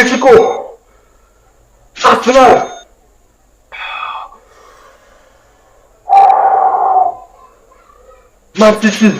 Chico. Arsenal. Man City.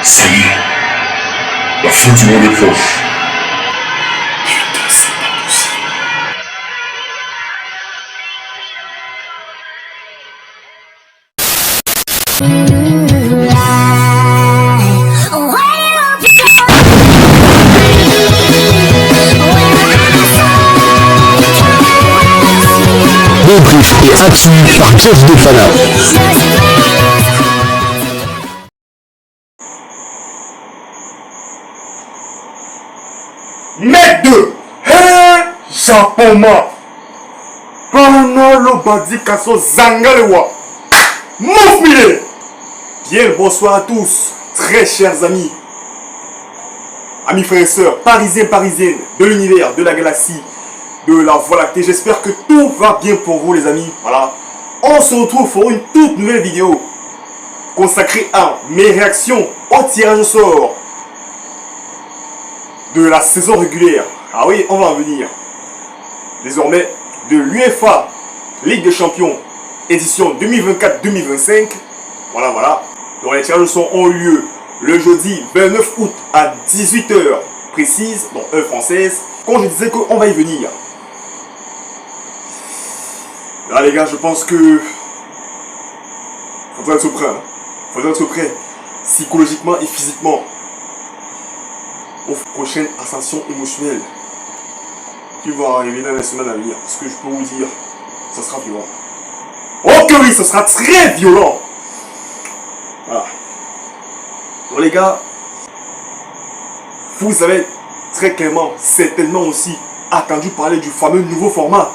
Ça y est, la fin du monde est proche. Putain, c'est pas possible. Débrief et actu par Jeff Defana. Mec de Japoma Panalo Badi Kaso Zangalewa Mouf Mille. Bien le bonsoir à tous, très chers amis, amis frères et sœurs, parisiennes de l'univers, de la galaxie, de la Voie lactée. J'espère que tout va bien pour vous les amis. Voilà, on se retrouve pour une toute nouvelle vidéo consacrée à mes réactions au tirage au sort de la saison régulière. Ah oui, on va en venir. Désormais, de l'UEFA Ligue des Champions, édition 2024-2025. Voilà. Donc les tirages au sort ont eu lieu le jeudi 29 août à 18 h précise, donc heure française. Quand je disais qu'on va y venir. Là les gars, je pense que faudrait être prêt. Faudrait être prêt psychologiquement et physiquement aux prochaines ascensions émotionnelles qui vont arriver dans les semaines à venir. Ce que je peux vous dire, ça sera violent. Oh que oui, ça sera très violent. Voilà. Donc les gars, vous avez très clairement, certainement aussi attendu parler du fameux nouveau format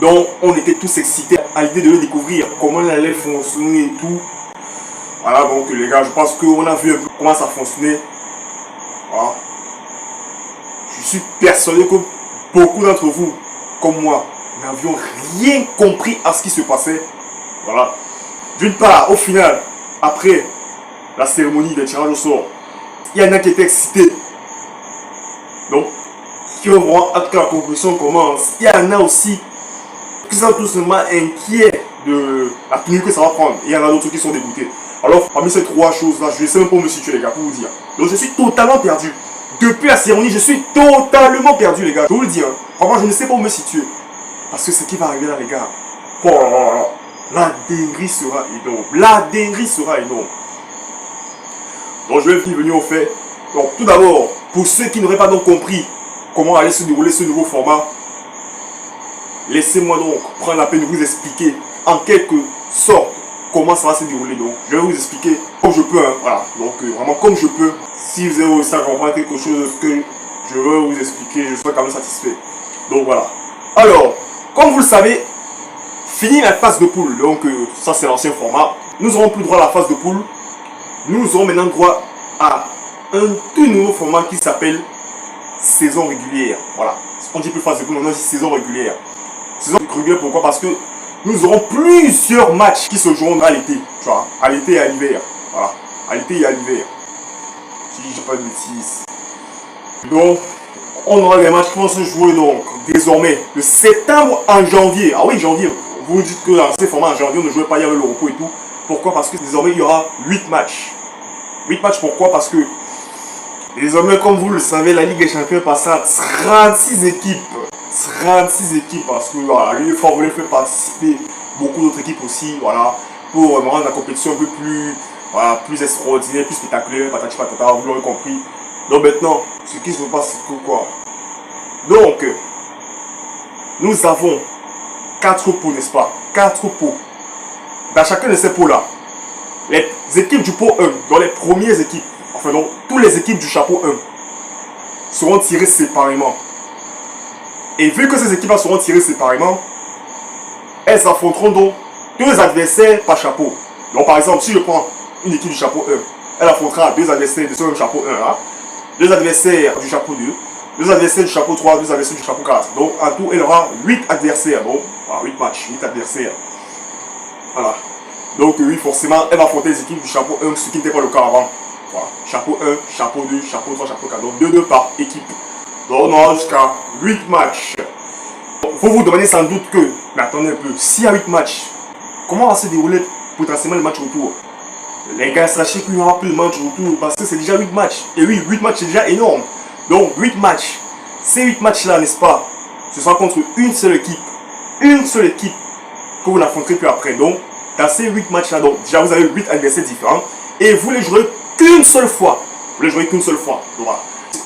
dont on était tous excités à l'idée de le découvrir, comment il allait fonctionner et tout. Voilà, donc les gars, je pense qu'on a vu un peu comment ça fonctionnait. Voilà. Je suis persuadé que beaucoup d'entre vous, comme moi, n'avions rien compris à ce qui se passait. Voilà. D'une part, au final, après la cérémonie de tirage au sort, il y en a qui étaient excités. Donc, qui vont voir après la conclusion commence. Il y en a aussi qui sont tout simplement inquiets de la tenue que ça va prendre. Et il y en a d'autres qui sont dégoûtés. Alors, parmi ces trois choses-là, je ne sais même pas où me situer, les gars, pour vous dire. Donc, je suis totalement perdu. Depuis la cérémonie, je suis totalement perdu, les gars. Je vous le dis, hein. Vraiment, je ne sais pas où me situer. Parce que ce qui va arriver là, les gars, oh là là là, la dinguerie sera énorme. La dinguerie sera énorme. Donc, je vais venir au fait. Donc, tout d'abord, pour ceux qui n'auraient pas donc compris comment allait se dérouler ce nouveau format, laissez-moi donc prendre la peine de vous expliquer en quelque sorte comment ça va se dérouler. Donc, je vais vous expliquer comme je peux, hein. Voilà, donc vraiment comme je peux. Si vous avez aussi à comprendre quelque chose que je veux vous expliquer, je serai quand même satisfait. Donc voilà. Alors, comme vous le savez, fini la phase de poule. Donc ça c'est l'ancien format. Nous n'aurons plus droit à la phase de poule. Nous aurons maintenant droit à un tout nouveau format qui s'appelle saison régulière. Voilà. On dit plus phase de poule, on dit saison régulière. Saison régulière, pourquoi? Parce que nous aurons plusieurs matchs qui se joueront à l'été. Tu vois, à l'été et à l'hiver. Voilà. À l'été et à l'hiver. Si je dis pas de bêtises. Donc, on aura des matchs qui vont se jouer donc désormais de septembre en janvier. Ah oui, janvier. Vous vous dites que dans ces formats en janvier, on ne jouait pas, il y avait le repos et tout. Pourquoi? Parce que désormais, il y aura 8 matchs. 8 matchs, pourquoi? Parce que désormais, comme vous le savez, la Ligue des Champions passe à 36 équipes. 36 équipes parce que voilà, l'UEFA voulait faire participer beaucoup d'autres équipes aussi, voilà, pour rendre la compétition un peu plus, voilà, plus extraordinaire, plus spectaculaire, patati patata, vous l'aurez compris. Donc maintenant, ce qui se passe, c'est que quoi? Donc, nous avons 4 pots, n'est-ce pas? 4 pots. dans chacun de ces pots-là, les équipes du pot 1, dans les premières équipes, enfin donc toutes les équipes du chapeau 1, seront tirées séparément. Et vu que ces équipes-là seront tirées séparément, elles affronteront donc deux adversaires par chapeau. Donc par exemple, si je prends une équipe du chapeau 1, elle affrontera deux adversaires de ce même chapeau 1 là, deux adversaires du chapeau 2, deux adversaires du chapeau 3, deux adversaires du chapeau 4. Donc en tout, elle aura 8 adversaires. Donc voilà, 8 matchs, 8 adversaires. Voilà. Donc oui, forcément, elle va affronter les équipes du chapeau 1, ce qui n'était pas le cas avant. Voilà. Chapeau 1, chapeau 2, chapeau 3, chapeau 4. Donc 2 par équipe. Donc on aura jusqu'à 8 matchs. Vous vous demandez sans doute que, mais attendez un peu, s'il y a 8 matchs, comment va se dérouler potentiellement le match retour? Les gars, sachez qu'il n'y aura plus de match retour parce que c'est déjà 8 matchs. Et oui, 8 matchs c'est déjà énorme. Donc 8 matchs. Ces 8 matchs-là, n'est-ce pas, ce sera contre une seule équipe. Une seule équipe que vous n'affronterez plus après. Donc, dans ces 8 matchs-là, donc déjà vous avez 8 adversaires différents. Et vous les jouerez qu'une seule fois. Vous les jouerez qu'une seule fois. Voilà.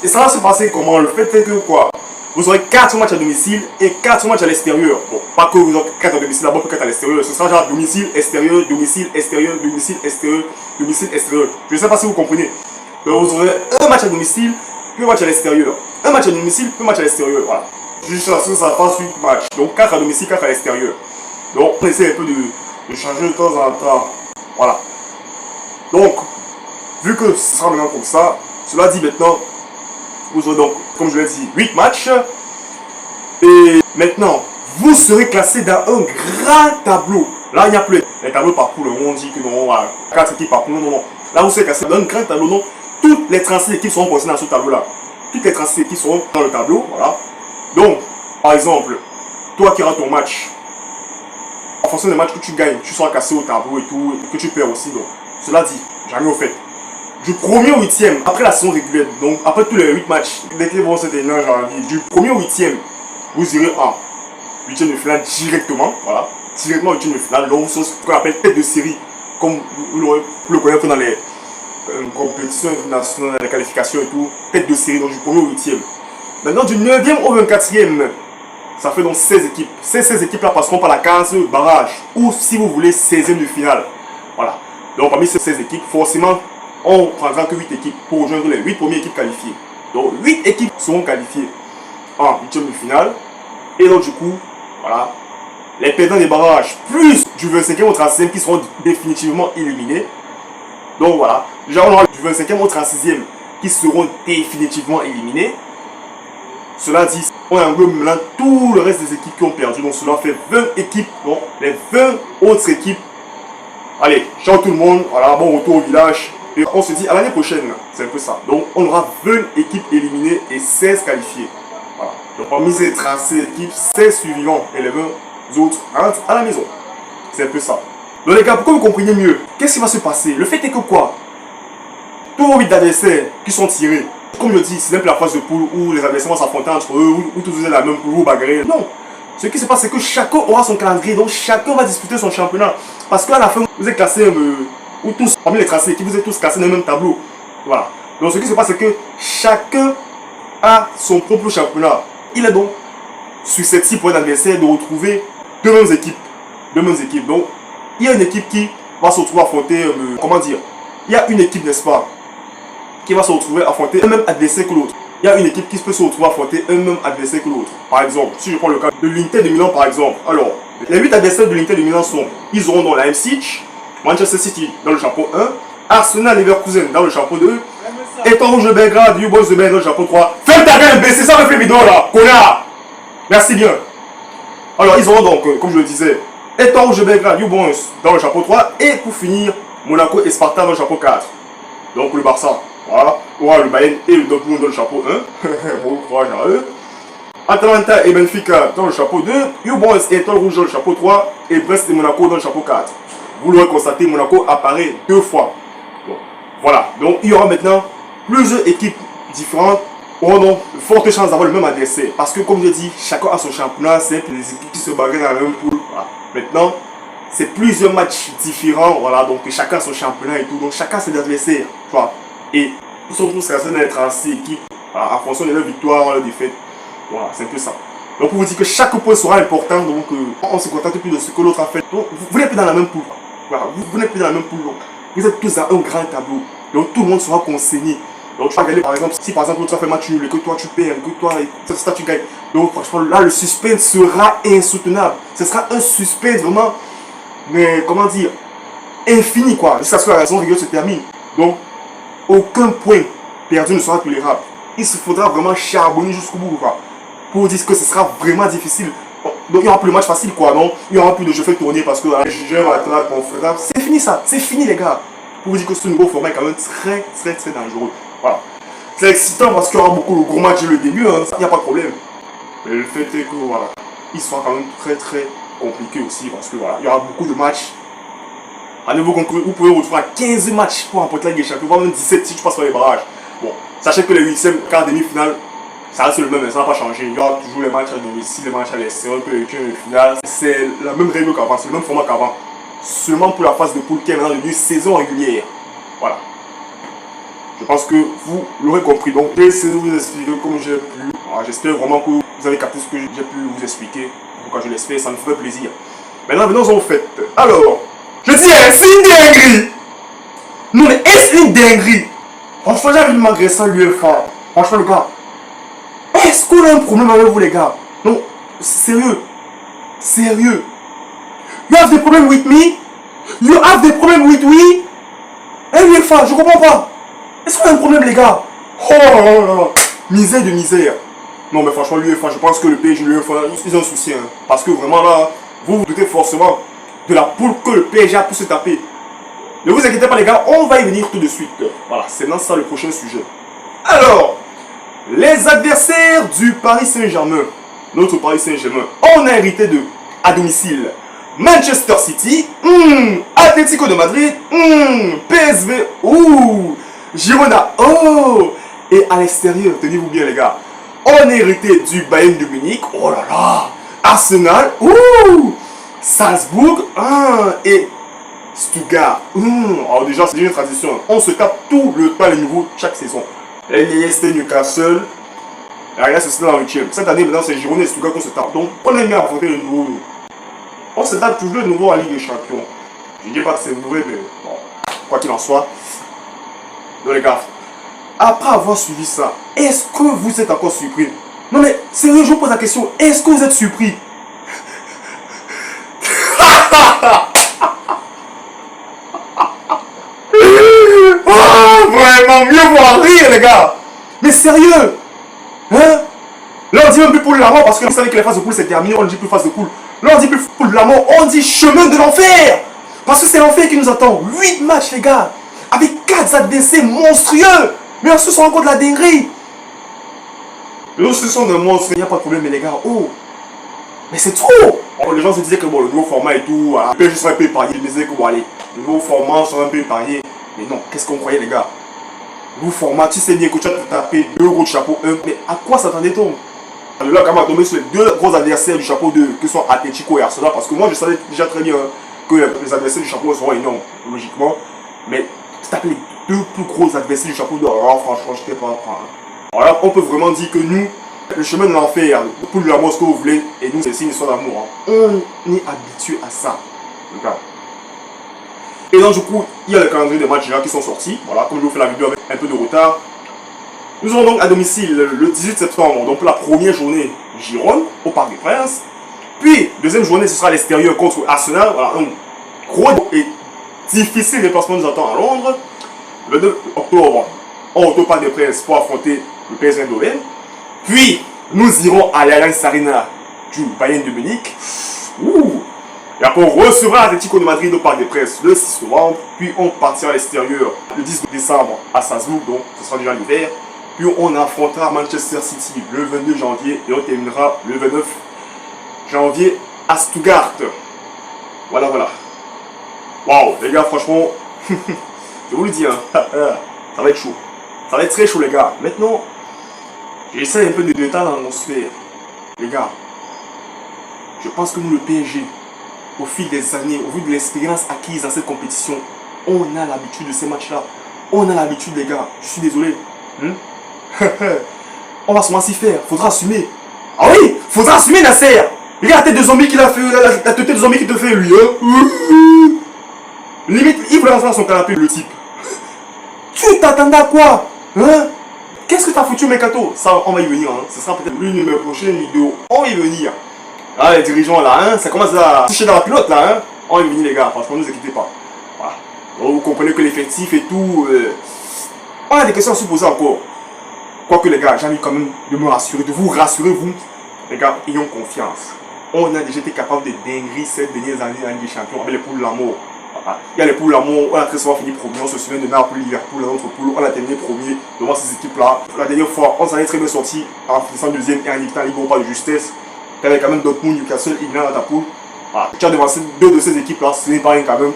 Et ça va se passer comment? Le fait est que quoi? Vous aurez 4 matchs à domicile et 4 matchs à l'extérieur. Bon, pas que vous aurez 4 à domicile d'abord, puis 4 à l'extérieur. Ce sera genre domicile, extérieur, domicile, extérieur, domicile, extérieur, domicile, extérieur. Je ne sais pas si vous comprenez. Donc vous aurez un match à domicile, puis un match à l'extérieur. Un match à domicile, puis un match à l'extérieur. Voilà. Juste ça, ça passe 8 matchs. Donc 4 à domicile, 4 à l'extérieur. Donc on essaie un peu de changer de temps en temps. Voilà. Donc, vu que ce sera maintenant comme ça, cela dit maintenant, vous aurez donc, comme je l'ai dit, 8 matchs. Et maintenant, vous serez classé dans un grand tableau. Là, il n'y a plus les tableaux par poule. On dit que non, 4 équipes par poule. Non, non. Là, vous serez classé dans un grand tableau. Non, toutes les 36 équipes seront posées dans ce tableau-là. Toutes les 36 équipes seront dans le tableau. Voilà. Donc, par exemple, toi qui auras ton match, en fonction des matchs que tu gagnes, tu seras classé au tableau et tout, et que tu perds aussi. Donc, cela dit, jamais au fait. Du 1er au 8e, après la saison régulière, donc après tous les 8 matchs, dès que vont cette énorme janvier, du 1er au 8e, vous irez en 8e de finale directement, voilà, directement en 8e de finale, donc c'est ce qu'on appelle tête de série, comme vous le connaissez dans les compétitions internationales, les qualifications et tout, tête de série, donc du 1er au 8e. Maintenant, du 9e au 24e, ça fait donc 16 équipes. Ces 16 équipes-là passeront par la case barrage, ou si vous voulez, 16e de finale. Voilà. Donc parmi ces 16 équipes, forcément, on prendra que 8 équipes pour rejoindre les 8 premières équipes qualifiées. Donc 8 équipes seront qualifiées en 8e de finale. Et donc du coup, voilà, les perdants des barrages, plus du 25e au 36e qui seront définitivement éliminés. Donc voilà, déjà on aura du 25e au 36e qui seront définitivement éliminés. Cela dit, on englobe maintenant tout le reste des équipes qui ont perdu. Donc cela fait 20 équipes. Donc les 20 autres équipes. Allez, ciao tout le monde. Voilà, bon retour au village. Et on se dit à l'année prochaine. C'est un peu ça. Donc on aura 20 équipes éliminées et 16 qualifiées. Voilà. Donc parmi ces 36 équipes, 16 suivront et les 20 autres rentrent à la maison. C'est un peu ça. Donc les gars, pour que vous compreniez mieux, qu'est-ce qui va se passer? Le fait est que quoi? Tous vos 8 adversaires qui sont tirés, comme je dis, c'est même la phase de poule où les adversaires vont s'affronter entre eux, où tous vous êtes la même poule, vous bagarrez. Non. Ce qui se passe, c'est que chacun aura son calendrier, donc chacun va disputer son championnat. Parce qu'à la fin, vous êtes classés, ou tous, parmi les tracés, qui vous êtes tous classés dans le même tableau. Voilà. Donc ce qui se passe, c'est que chacun a son propre championnat. Il est donc susceptible pour un adversaire de retrouver deux mêmes équipes. Donc, il y a une équipe qui va se retrouver à affronter, comment dire, il y a une équipe, n'est-ce pas, qui va se retrouver à affronter un même adversaire que l'autre. Il y a une équipe qui peut se retrouver à affronter un même adversaire que l'autre. Par exemple, si je prends le cas de l'Inter de Milan par exemple, alors, les 8 adversaires de l'Inter de Milan sont, ils auront dans la Leipzig, Manchester City dans le chapeau 1, Arsenal Leverkusen dans le chapeau 2, Étoile Rouge de Belgrade, Young Boys de Belgrade dans le chapeau 3. Ferme ta gueule, c'est ça le bidon là, connard. Merci bien. Alors, ils auront donc, comme je le disais, Étoile Rouge de Belgrade, Young Boys dans le chapeau 3, et pour finir, Monaco et Sparta dans le chapeau 4. Donc le Barça. Voilà, aura le Bayern et le Dortmund dans le chapeau 1. Bon courage à eux. Atalanta et Benfica dans le chapeau 2. Young Boys et Étoile Rouge dans le chapeau 3. Et Brest et Monaco dans le chapeau 4. Vous l'aurez constaté, Monaco apparaît 2 fois. Bon, voilà, donc il y aura maintenant plusieurs équipes différentes. Auront donc de fortes chances d'avoir le même adversaire. Parce que comme je dis, chacun a son championnat. C'est les équipes qui se bagarrent dans la même poule. Voilà. Maintenant, c'est plusieurs matchs différents. Voilà, donc chacun a son championnat et tout. Donc chacun a ses adversaires. Voilà. Et ils sont tous classés dans les 36 équipes, voilà, en fonction de leur victoire, leur défaite. Voilà, c'est un peu ça. Donc pour vous dire que chaque point sera important, donc on se contente plus de ce que l'autre a fait. Donc vous n'êtes plus dans la même poule. Voilà, vous n'êtes plus dans la même poule. Vous êtes tous dans un grand tableau. Donc tout le monde sera consigné. Donc tu vas regarder par exemple, si par exemple tu as fait match nul et que toi tu perds, que toi tu gagnes. Donc franchement là le suspense sera insoutenable. Ce sera un suspense vraiment, mais comment dire, infini quoi. Jusqu'à ce que la saison régulière se termine. Donc aucun point perdu ne sera tolérable. Il se faudra vraiment charbonner jusqu'au bout quoi. Pour dire que ce sera vraiment difficile. Donc il n'y aura plus de match facile quoi, non? Il n'y aura plus de je fais tourner parce que j'ai un attrape conférable. C'est fini ça, c'est fini les gars. Pour vous dire que ce nouveau format est quand même très dangereux. Voilà. C'est excitant parce qu'il y aura beaucoup de gros matchs dès le début, hein, il n'y a pas de problème. Mais le fait est que voilà, il sera quand même très compliqué aussi parce que voilà, il y aura beaucoup de matchs. À nouveau conclu, vous pouvez retrouver 15 matchs pour remporter la Ligue des Champions, voire même 17 si tu passes par les barrages. Bon, sachez que les 8e quart demi-finale, ça reste le même, ça n'a pas changé. Il y aura toujours les matchs à domicile, les matchs à l'extérieur, puis les finales. C'est la même règle qu'avant, c'est le même format qu'avant. Seulement pour la phase de poule qui est maintenant devenue saison régulière. Voilà. Je pense que vous l'aurez compris. Donc, j'ai essayé de vous expliquer comme j'ai pu. Voilà, j'espère vraiment que vous avez capté ce que j'ai pu vous expliquer. Pourquoi je l'espère, ça me ferait plaisir. Maintenant, venons au fait. Alors, je dis, c'est une dinguerie. Non, mais est-ce une dinguerie? Franchement, j'ai envie de m'agresser à l'UEFA. Franchement, les gars. Est-ce qu'on a un problème avec vous, les gars? Non, sérieux. Sérieux. You have the problem with me? You have the problem with me? Eh l'UEFA, je comprends pas. Est-ce qu'on a un problème, les gars? Oh là là là. Misère de misère. Non, mais franchement, l'UEFA, je pense que le PSG, l'UEFA, ils ont un souci. Hein. Parce que vraiment, là, vous vous doutez forcément de la poule que le PSG a pu se taper. Ne vous inquiétez pas, les gars, on va y venir tout de suite. Voilà, c'est dans ça le prochain sujet. Alors, les adversaires du Paris Saint-Germain. Notre Paris Saint-Germain, on a hérité de, à domicile, Manchester City, Atlético de Madrid, PSV, Girona, et à l'extérieur, tenez-vous bien les gars, on a hérité du Bayern de Munich, oh là là, Arsenal, Salzbourg, et Stuttgart. Alors déjà, c'est une tradition, on se tape tout le temps les nouveaux chaque saison. Leicester, Newcastle, là c'est dans le 8e. Cette année, maintenant, c'est Girona et Stuttgart qu'on se tape. Donc, on aime bien affronter le nouveau. On se tape toujours de nouveau en Ligue des Champions. Je ne dis pas que c'est mauvais, mais bon, quoi qu'il en soit. Donc les gars, après avoir suivi ça, est-ce que vous êtes encore surpris? Non mais, sérieux, je vous pose la question, est-ce que vous êtes surpris? Oh, vraiment, mieux voir rire les gars. Mais sérieux, hein? Là on dit même plus poule de la mort parce que vous savez que les phases de poule c'est terminé, on ne dit plus phase de poule. Là on dit plus poule de la mort, on dit chemin de l'enfer. Parce que c'est l'enfer qui nous attend. 8 matchs les gars, avec 4 adversaires monstrueux. Mais on se sent encore de la dinguerie. Nous ce sont des monstres, il n'y a pas de problème mais les gars, mais c'est trop. Les gens se disaient que bon, le nouveau format et tout, voilà, je serais un peu épargné. Ils disaient que bon allez, le nouveau format serait un peu épargné. Mais non, qu'est-ce qu'on croyait les gars? Le nouveau format, tu sais bien que tu as tapé 2 gros de chapeau 1, mais à quoi s'attendait-on? Là, quand même, tomber sur les 2 gros adversaires du chapeau 2, que sont Atlético et Arsenal, parce que moi je savais déjà très bien que les adversaires du chapeau seront énormes, logiquement. Mais tu tapes les 2 plus gros adversaires du chapeau 2, alors franchement, je t'ai pas à prendre. Alors là, on peut vraiment dire que nous, le chemin de l'enfer, le poule de la mort, ce que vous voulez, et nous, c'est une histoire d'amour. Hein. On est habitué à ça. Regarde. Et donc, du coup, il y a le calendrier des matchs là qui sont sortis. Voilà, comme je vous fais la vidéo avec un peu de retard. Nous aurons donc à domicile le 18 septembre, donc la première journée, Girona, au Parc des Princes. Puis, deuxième journée, ce sera à l'extérieur contre Arsenal. Voilà, un gros et difficile déplacement nous attend à Londres. Le 2 octobre, on retourne au Parc des Princes pour affronter le PSV Eindhoven. Puis, nous irons à l'Allianz Arena du Bayern de Munich. Et après, on recevra l'Atlético de Madrid au Parc des Princes le 6 novembre. Puis, on partira à l'extérieur le 10 décembre à Salzbourg, donc ce sera déjà l'hiver. Puis, on affrontera Manchester City le 22 janvier et on terminera le 29 janvier à Stuttgart. Voilà, voilà. Waouh, les gars, franchement, je vous le dis, hein, ça va être chaud. Ça va être très chaud, les gars. Maintenant, j'essaie un peu de détails dans l'atmosphère. Les gars, je pense que nous, le PSG, au fil des années, au vu de l'expérience acquise dans cette compétition, on a l'habitude de ces matchs-là. On a l'habitude, les gars. Je suis désolé. On va sûrement s'y faire. Faudra assumer. Ah oui, faudra assumer, Nasser. Regarde la tête de zombie qu'il a fait. La tête de zombie qu'il te fait, lui. Hein? Limite, il voulait rentrer dans son canapé, le type. Tu t'attendais à quoi? Hein? Qu'est-ce que t'as foutu, Mercato? Ça, on va y venir. Hein. Ce sera peut-être l'une de mes prochaines vidéos. On va y venir. Ah, les dirigeants là, hein, ça commence à toucher dans la pilote là. Hein. On va y venir, les gars. Franchement, ne vous inquiétez pas. Voilà. Donc, vous comprenez que l'effectif et tout. On a des questions à se poser encore. Quoique, les gars, j'ai envie quand même de me rassurer, de vous rassurer, vous. Les gars, ayons confiance. On a déjà été capable de dingueries ces dernières années en Ligue des Champions avec les poules de l'amour. Il y a les poules l'amour, on a très souvent fini premier, on se souvient de Naples, Liverpool, dans notre poule, on a terminé premier devant ces équipes-là. La dernière fois, on s'en est très bien sorti en finissant deuxième et en évitant Ligue pas de justesse. Tu avais quand même Dortmund, Newcastle, England dans ta poule. Voilà. Tu as devancé deux de ces équipes-là, ce n'est pas rien quand même.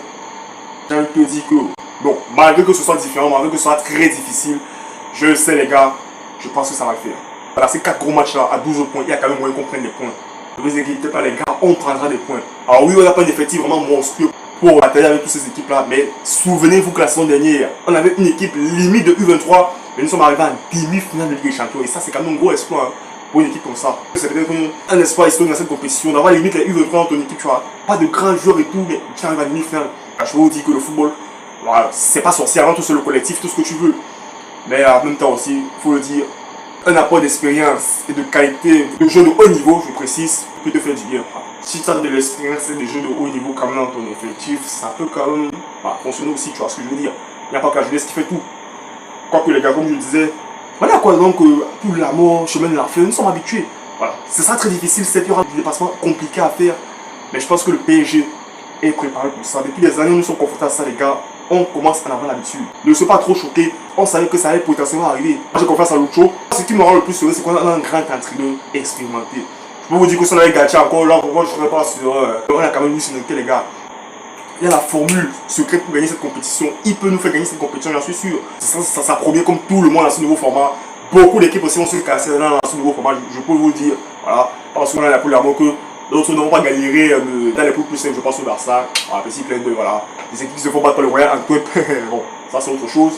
J'ai envie de te dire que, bon, malgré que ce soit différent, malgré que ce soit très difficile, je sais les gars, je pense que ça va le faire. Voilà, ces 4 gros matchs-là à 12 points, il y a quand même moyen qu'on prenne des points. Ne vous inquiétez pas les gars, on prendra des points. Alors oui, on n'a pas un effectif vraiment monstrueux pour batailler avec toutes ces équipes-là, mais souvenez-vous que la saison dernière, on avait une équipe limite de U23, mais nous sommes arrivés en demi-finale de Ligue des Champions, et ça c'est quand même un gros espoir hein, pour une équipe comme ça. C'est peut-être un espoir historique dans cette compétition, d'avoir limite les U23 dans ton équipe, tu vois, pas de grands joueurs et tout, mais tu arrives en demi-finale. Je vous dis que le football, voilà, c'est pas sorcier, avant tout c'est le collectif, tout ce que tu veux. Mais en même temps aussi, il faut le dire, un apport d'expérience et de qualité de jeu de haut niveau, je précise, peut te faire du bien. Si tu as de l'expérience et des jeux de haut niveau quand même dans ton effectif, ça peut quand même fonctionner aussi, tu vois ce que je veux dire. Il n'y a pas qu'à jeunesse qui fait tout. Quoique les gars, comme je le disais, voilà quoi, donc pour la mort, chemin de la fin, nous sommes habitués. Voilà. Ce sera très difficile, il y aura des dépassements compliqués à faire, mais je pense que le PSG est préparé pour ça. Depuis des années, nous sommes confrontés à ça, les gars. On commence à en avoir l'habitude. Ne sois pas trop choqué. On savait que ça allait potentiellement arriver. J'ai confiance à Lucho. Ce qui me rend le plus heureux, c'est qu'on a un grand entraîneur expérimenté. Je peux vous dire que si on avait gâché encore là, je ne serais pas sur. On a quand même vu sur les gars. Il y a la formule secrète pour gagner cette compétition. Il peut nous faire gagner cette compétition, j'en suis sûr. Ça promet comme tout le monde dans ce nouveau format. Beaucoup d'équipes aussi vont se casser dans ce nouveau format. Je peux vous dire. Voilà. Parce qu'on a la poule d'amour que d'autres n'ont pas galéré dans les poules plus simples. Je pense au Barça. Voilà, petit plein de. Voilà. Les équipes qui se font battre par le Royal Antwerp. Bon, ça c'est autre chose.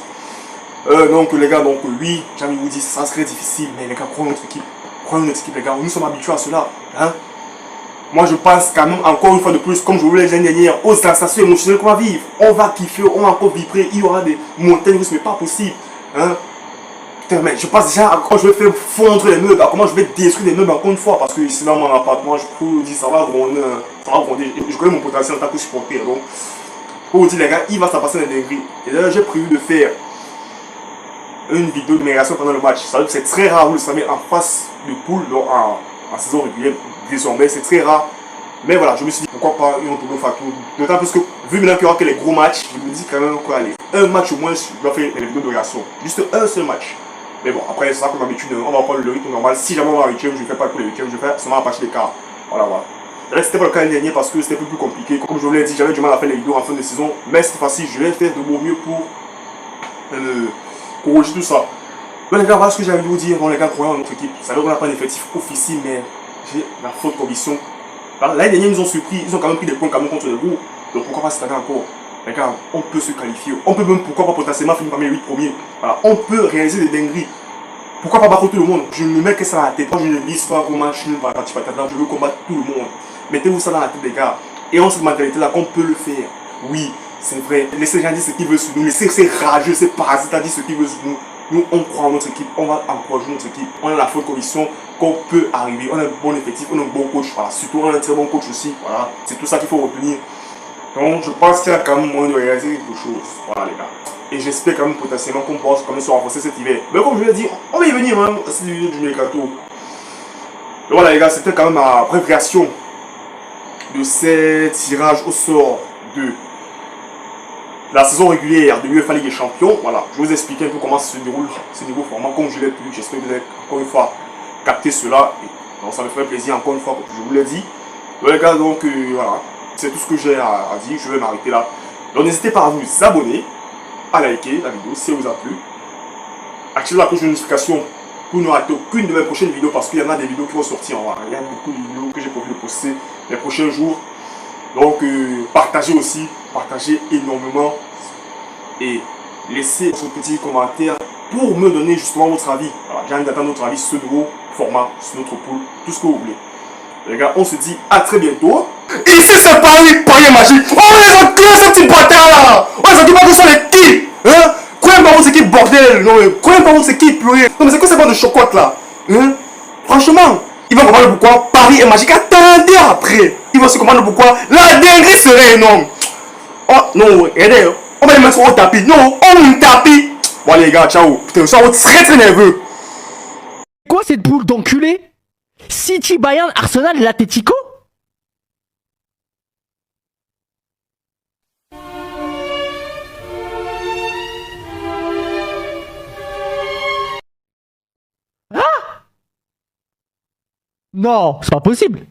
Donc les gars, donc oui, j'ai envie de vous dire, ça serait difficile, mais les gars, croyez notre équipe. Croyez notre équipe, les gars. Nous sommes habitués à cela. Hein? Moi, je pense quand même, encore une fois de plus, comme je vous l'ai dit l'année dernière, aux sensations émotionnelles qu'on va vivre. On va kiffer, on va encore vibrer. Il y aura des montagnes russes, mais pas possible. Hein? Putain, mais je pense déjà à comment je vais faire fondre les meubles, à comment je vais détruire les meubles encore une fois. Parce que ici, dans mon appartement, je peux vous dire, ça va gronder. Ça va gronder. Je connais mon potentiel en tant que supporter. Donc, pour vous dire, les gars, il va s'en passer des dingueries. Et d'ailleurs, j'ai prévu de faire une vidéo de médiation pendant le match. Ça veut dire que c'est très rare, vous le savez, en face de poule, donc en saison régulière, désormais, c'est très rare. Mais voilà, je me suis dit pourquoi pas une autre facture. D'autant plus que, vu maintenant qu'il y aura que les gros matchs, je me dis quand même quoi aller. Un match au moins, je dois faire les vidéos de réaction. Juste un seul match. Mais bon, après, c'est ça comme d'habitude, on va prendre le rythme normal. Si jamais on va à 8ème, je ne fais pas pour les 8ème, je fais seulement à partir des quarts. Voilà, voilà. C'était pas le cas l'année dernière parce que c'était un peu plus compliqué. Comme je vous l'ai dit, j'avais du mal à faire les vidéos en fin de saison. Mais cette fois-ci, je vais faire de mon mieux pour corriger tout ça. Donc les gars, voilà ce que j'ai envie de vous dire. Bon les gars, croyez en notre équipe. Ça veut dire qu'on n'a pas d'effectif officiel, mais j'ai la forte conviction. L'année dernière, ils nous ont surpris. Ils ont quand même pris des points quand même contre les groupes. Donc pourquoi pas cette année encore? Les gars, on peut se qualifier. On peut même, pourquoi pas potentiellement finir parmi les 8 premiers. Voilà, on peut réaliser des dingueries. Pourquoi pas battre tout le monde? Je ne me mets que ça dans la tête. Moi, je ne vise pas au match, je veux combattre tout le monde. Mettez-vous ça dans la tête, les gars. Et on cette mentalité-là qu'on peut le faire. Oui, c'est vrai. Laissez les gens dire ce qu'ils veulent sur nous. Laissez ces rageux, ces parasites dire ce qu'ils veulent sur nous. Nous, on croit en notre équipe. On va encourager notre équipe. On a la forte conviction qu'on peut arriver. On a un bon effectif, on a un bon coach. Voilà. Surtout, on a un très bon coach aussi. Voilà. C'est tout ça qu'il faut retenir. Donc, je pense qu'il y a quand même moyen de réaliser quelque chose. Voilà, les gars. Et j'espère quand même potentiellement qu'on pourra quand même se renforcer cet hiver. Mais comme je l'ai dit, on va y venir, hein. C'est du Mercato. Donc voilà, les gars, c'était quand même ma brève réaction de ces tirages au sort de la saison régulière de l'UEFA Ligue des Champions. Voilà, je vais vous expliquer un peu comment se déroule ce nouveau format. Comme je l'ai pu, j'espère que vous avez encore une fois capté cela. Et donc ça me ferait plaisir encore une fois, comme je vous l'ai dit. Donc les gars, donc voilà, c'est tout ce que j'ai à dire. Je vais m'arrêter là. Donc n'hésitez pas à vous abonner, à liker la vidéo si elle vous a plu. Activez la cloche de notification pour ne rater aucune de mes prochaines vidéos parce qu'il y en a des vidéos qui vont sortir. Il y a beaucoup de vidéos que j'ai prévu de poster les prochains jours. Donc partagez aussi, partagez énormément et laissez votre petit commentaire pour me donner justement votre avis. Voilà, j'ai envie d'attendre votre avis sur ce nouveau format, sur notre pool, tout ce que vous voulez. Les gars, on se dit à très bientôt. Ici c'est Paris, Paris magique. Oh les enculés, ce petit bâtard là. Oh les enculés, pas sont les qui? Hein? Croyez pas votre équipe bordel. Non mais croyez pas votre équipe purée. Non mais c'est quoi cette bande de chocotte là? Hein? Franchement, ils vont comprendre pourquoi Paris est magique. Attendez après. Ils vont se comprendre pourquoi la dinguerie serait énorme. Oh non, regardez. On va les mettre au tapis. Non, on me tapis. Bon les gars, ciao. Putain, je suis très très nerveux. Quoi cette boule d'enculé? City, Bayern, Arsenal, l'Atletico? Ah? Non, c'est pas possible.